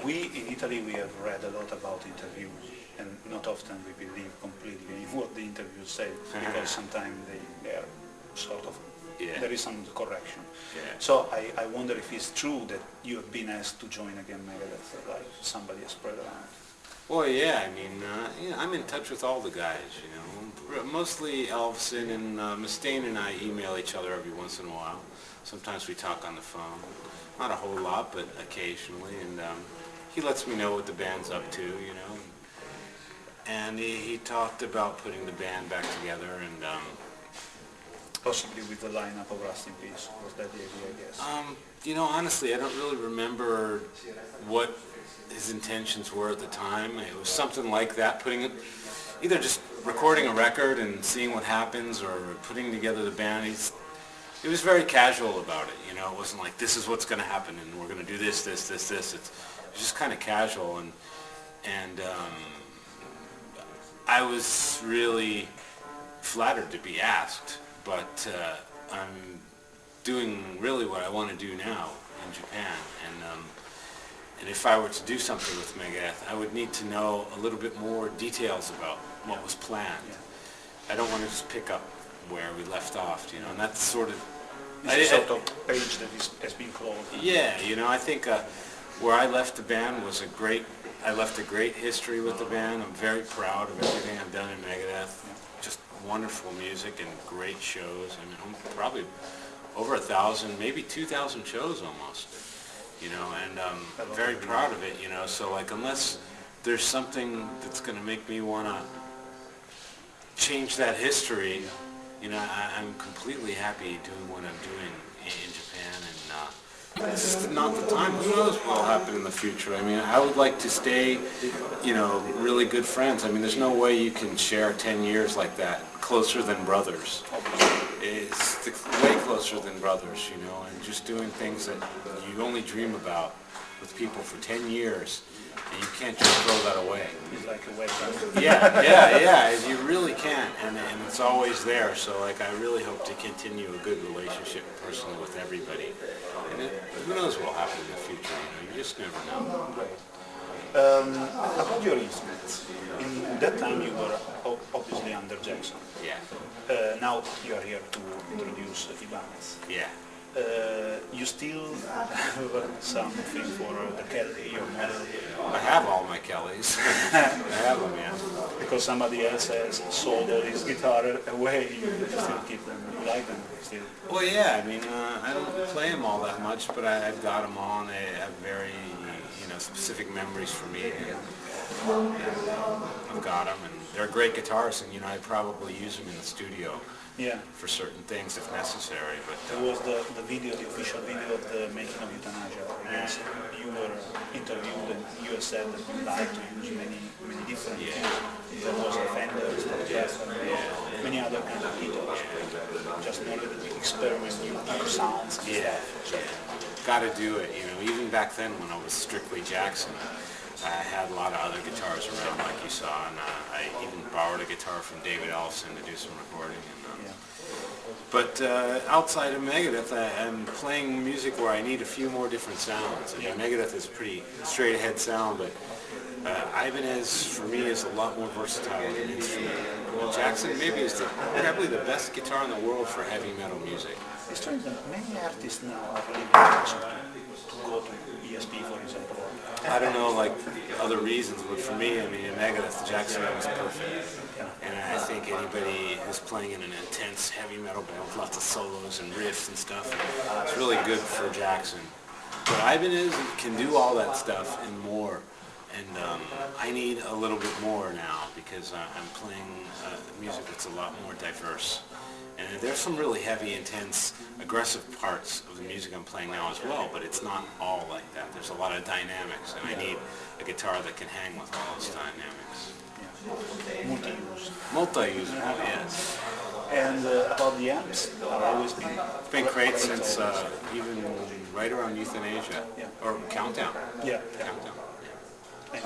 We in Italy we have read a lot about interviews, and not often we believe completely in what the interviews say, because sometimes they are sort of, there is some correction. So I wonder if it's true that you have been asked to join again Megadeth, like somebody has spread around. Well, yeah, I mean, I'm in touch with all the guys, you know. Mostly Elvson and Mustaine and I email each other every once in a while. Sometimes we talk on the phone. Not a whole lot, but occasionally. And he lets me know what the band's up to, you know. And he talked about putting the band back together and... possibly with the lineup of Rust in Peace. Was that the idea, I guess? You know, honestly, I don't really remember what his intentions were at the time. It was something like that, either just recording a record and seeing what happens, or putting together the band. He was very casual about it, you know. It wasn't like, this is what's going to happen and we're going to do this. It was just kind of casual, and I was really flattered to be asked, but I'm doing really what I want to do now in Japan, and if I were to do something with Megadeth, I would need to know a little bit more details about what was planned. I don't want to just pick up where we left off, you know, and that's sort of... It's a sort of page that has been closed. Yeah, you know, I think where I left the band was I left a great history with the band. I'm very proud of everything I've done in Megadeth. Just wonderful music and great shows. I mean, probably over 1,000, maybe 2,000 shows almost, you know, and I'm very proud of it, you know. So, like, unless there's something that's going to make me want to change that history, you know, I'm completely happy doing what I'm doing in Japan, and this is not the time. Who knows what will happen in the future? I mean, I would like to stay, you know, really good friends. I mean, there's no way you can share 10 years like that, closer than brothers. It's way closer than brothers, you know, and just doing things that you only dream about with people for 10 years. And you can't just throw that away. It's like a wet Yeah, you really can't, and it's always there. So, like, I really hope to continue a good relationship personally with everybody. And who knows what will happen in the future? You know, you just never know. About your instruments, in that time you were obviously under Jackson. Yeah. Now you are here to introduce Ibanez. Yeah. You still have something for the Kelly, your model? I have all my Kellys. I have them, yeah. Because somebody else has sold all his guitar away, you still keep them, you like them still? Well, yeah, I mean, I don't play them all that much, but I've got them all, and they have very, you know, specific memories for me. And I've got them, and they're great guitars, and, you know, I'd probably use them in the studio. Yeah. For certain things if necessary, but... There was the video, the official video of the making of Euthanasia. I guess you were interviewed and you had said that you like to use many different things. There was a Fender, many other kinds of guitars. Just in order to experiment new sounds and stuff. So. Got to do it, you know. Even back then when I was strictly Jackson, I had a lot of other guitars around, like you saw, and I even borrowed a guitar from David Ellefson to do some recording. But outside of Megadeth, I'm playing music where I need a few more different sounds. I mean, Megadeth is a pretty straight-ahead sound, but Ibanez, for me, is a lot more versatile as an instrument. Well, Jackson maybe is probably the best guitar in the world for heavy metal music. It's strange that many artists now are leaving Jackson to go to ESP, for example. I don't know, like, other reasons, but for me, I mean, in Megadeth, Jackson was perfect. And I think anybody who's playing in an intense heavy metal band with lots of solos and riffs and stuff, it's really good for Jackson. But Ibanez can do all that stuff and more. And I need a little bit more now because I'm playing music that's a lot more diverse. And there's some really heavy, intense, aggressive parts of the music I'm playing now as well, but it's not all like that. There's a lot of dynamics, and I need a guitar that can hang with all those dynamics. Multi-use. Multi-use, yes. And about the amps, I've always been... It's been great since even right around Euthanasia, or Countdown. Yeah. Countdown. And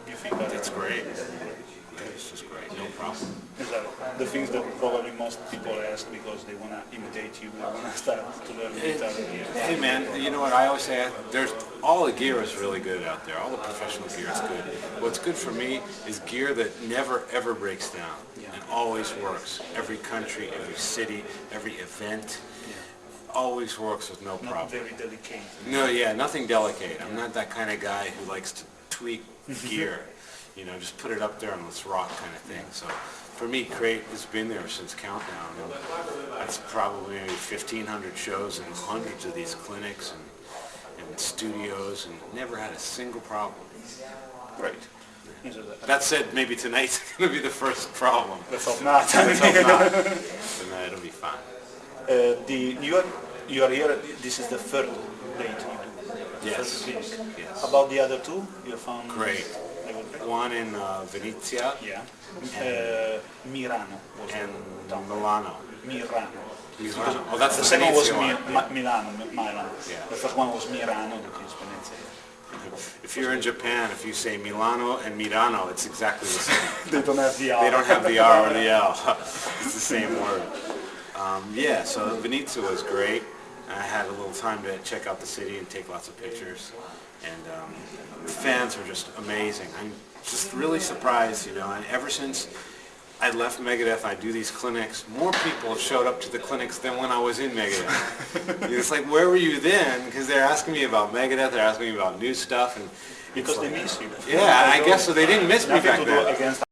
you think that it's great. it's just great, no problem. Exactly. The things that probably most people ask because they want to imitate you, they want to start to learn guitar. Hey man, you know what I always say? There's all the gear is really good out there. All the professional gear is good. What's good for me is gear that never ever breaks down and always works. Every country, every city, every event, always works with no problem. Not very delicate. No, yeah, nothing delicate. I'm not that kind of guy who likes to tweak gear. You know, just put it up there and let's rock kind of thing. So for me, Crate has been there since Countdown. And that's probably maybe 1,500 shows and hundreds of these clinics and studios, and never had a single problem. Great. That said, maybe tonight's going to be the first problem. Let's hope not. Let's hope not. Then it'll be fine. You are here, this is the third date you do. Yes. First clinic. Yes. About the other two, you found... Great. One in Venezia. Yeah. Milano was and the town. Milano. Milano. Oh, that's The the second was Venezia one. Milano. Yeah. The first one was Milano, that is Venezia. If you're in Japan, if you say Milano and Milano, it's exactly the same. They don't have the R. They don't have the R or the L. It's the same word. Yeah, so Venezia was great. I had a little time to check out the city and take lots of pictures. And the fans were just amazing. I'm just really surprised, you know, and ever since I left Megadeth, I do these clinics, more people have showed up to the clinics than when I was in Megadeth. It's like, where were you then? Because they're asking me about Megadeth, they're asking me about new stuff. And because they miss you. yeah, I guess so. They didn't miss me back then.